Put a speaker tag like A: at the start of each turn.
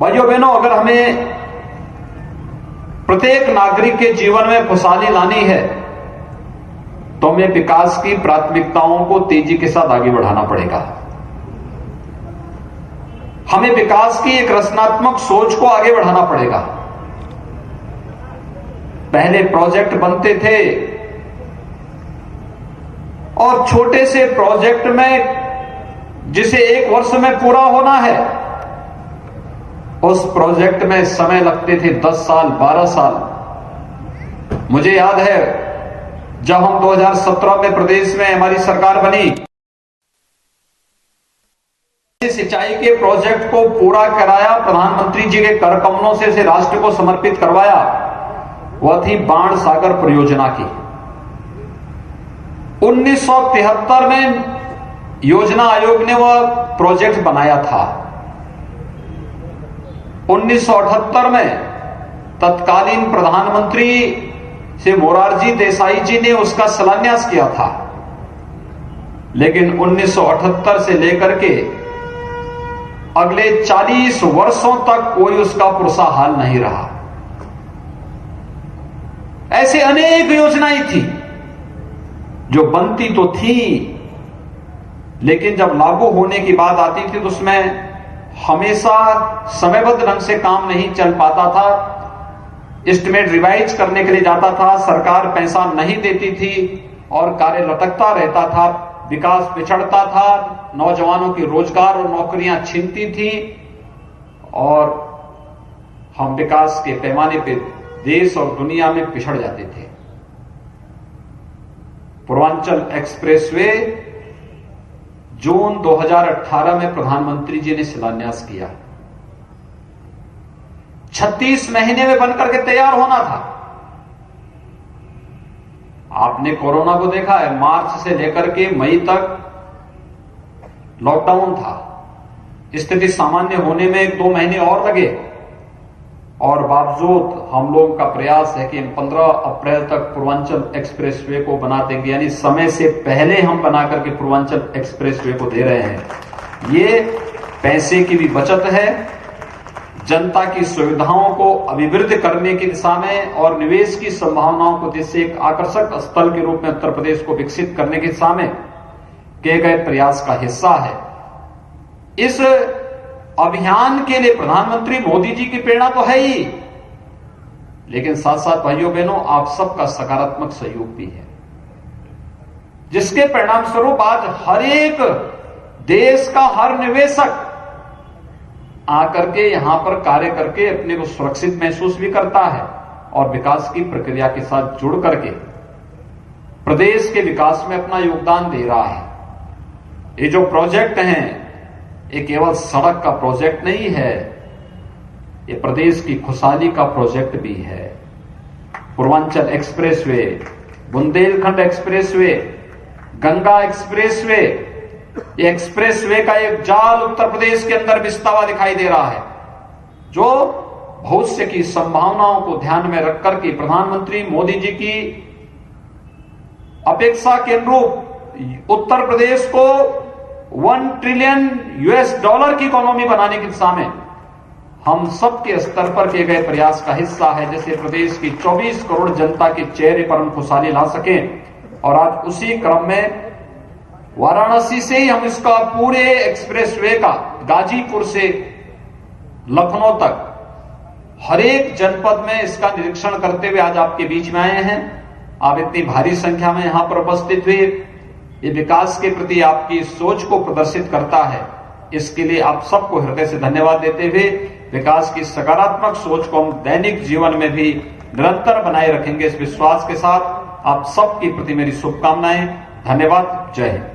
A: भाइयों बहनों, अगर हमें प्रत्येक नागरिक के जीवन में खुशहाली लानी है तो हमें विकास की प्राथमिकताओं को तेजी के साथ आगे बढ़ाना पड़ेगा। हमें विकास की एक रचनात्मक सोच को आगे बढ़ाना पड़ेगा। पहले प्रोजेक्ट बनते थे और छोटे से प्रोजेक्ट में जिसे 1 वर्ष में पूरा होना है, उस प्रोजेक्ट में समय लगते थे 10 साल 12 साल। मुझे याद है जब हम 2017 में प्रदेश में हमारी सरकार बनी, सिंचाई के प्रोजेक्ट को पूरा कराया, प्रधानमंत्री जी के कर कमलों से इसे राष्ट्र को समर्पित करवाया। वह थी बाण सागर परियोजना की। 1973 में योजना आयोग ने वह प्रोजेक्ट बनाया था। 1978 में तत्कालीन प्रधानमंत्री श्री मोरारजी देसाई जी ने उसका शिलान्यास किया था, लेकिन 1978 से लेकर के अगले 40 वर्षों तक कोई उसका पुरसा हाल नहीं रहा। ऐसे अनेक योजनाएं थी जो बनती तो थी, लेकिन जब लागू होने की बात आती थी तो उसमें हमेशा समयबद्ध ढंग से काम नहीं चल पाता था। एस्टिमेट रिवाइज करने के लिए जाता था, सरकार पैसा नहीं देती थी और कार्य लटकता रहता था, विकास पिछड़ता था, नौजवानों की रोजगार और नौकरियां छीनती थी और हम विकास के पैमाने पे देश और दुनिया में पिछड़ जाते थे। पूर्वांचल एक्सप्रेसवे जून 2018 में प्रधानमंत्री जी ने शिलान्यास किया। 36 महीने में बनकर के तैयार होना था। आपने कोरोना को देखा है, मार्च से लेकर के मई तक लॉकडाउन था। स्थिति सामान्य होने में 1-2 महीने और लगे और बावजूद हम लोगों का प्रयास है कि हम 15 अप्रैल तक पूर्वांचल एक्सप्रेसवे को बना देंगे, यानी समय से पहले हम बना करके पूर्वांचल एक्सप्रेसवे को दे रहे हैं। ये पैसे की भी बचत है, जनता की सुविधाओं को अभिवृद्धि करने की दिशा में और निवेश की संभावनाओं को जैसे एक आकर्षक स्थल के रूप में उत्तर प्रदेश को विकसित करने की दिशा में किए गए प्रयास का हिस्सा है। इस अभियान के लिए प्रधानमंत्री मोदी जी की प्रेरणा तो है ही, लेकिन साथ साथ भाइयों बहनों आप सबका सकारात्मक सहयोग भी है, जिसके परिणाम स्वरूप आज हर एक देश का हर निवेशक आकर के यहां पर कार्य करके अपने को सुरक्षित महसूस भी करता है और विकास की प्रक्रिया के साथ जुड़ करके प्रदेश के विकास में अपना योगदान दे रहा है। ये जो प्रोजेक्ट हैं, ये केवल सड़क का प्रोजेक्ट नहीं है, ये प्रदेश की खुशहाली का प्रोजेक्ट भी है। Purvanchal expressway, Bundelkhand expressway, Ganga expressway, ये एक्सप्रेसवे का एक जाल उत्तर प्रदेश के अंदर बिछता हुआ दिखाई दे रहा है, जो भविष्य की संभावनाओं को ध्यान में रखकर के प्रधानमंत्री मोदी जी की अपेक्षा के अनुरूप उत्तर प्रदेश को $1 ट्रिलियन की इकोनॉमी बनाने की दिशा में हम सबके स्तर पर किए गए प्रयास का हिस्सा है। जैसे प्रदेश की 24 करोड़ जनता के चेहरे पर हम खुशहाली ला सके और आज उसी क्रम में वाराणसी से ही हम इसका पूरे एक्सप्रेसवे का गाजीपुर से लखनऊ तक हर एक जनपद में इसका निरीक्षण करते हुए आज आपके बीच में आए हैं। आप इतनी भारी संख्या में यहां पर उपस्थित हुए, ये विकास के प्रति आपकी सोच को प्रदर्शित करता है। इसके लिए आप सबको हृदय से धन्यवाद देते हुए विकास की सकारात्मक सोच को हम दैनिक जीवन में भी निरंतर बनाए रखेंगे, इस विश्वास के साथ आप सबके प्रति मेरी शुभकामनाएं। धन्यवाद। जय हिंद।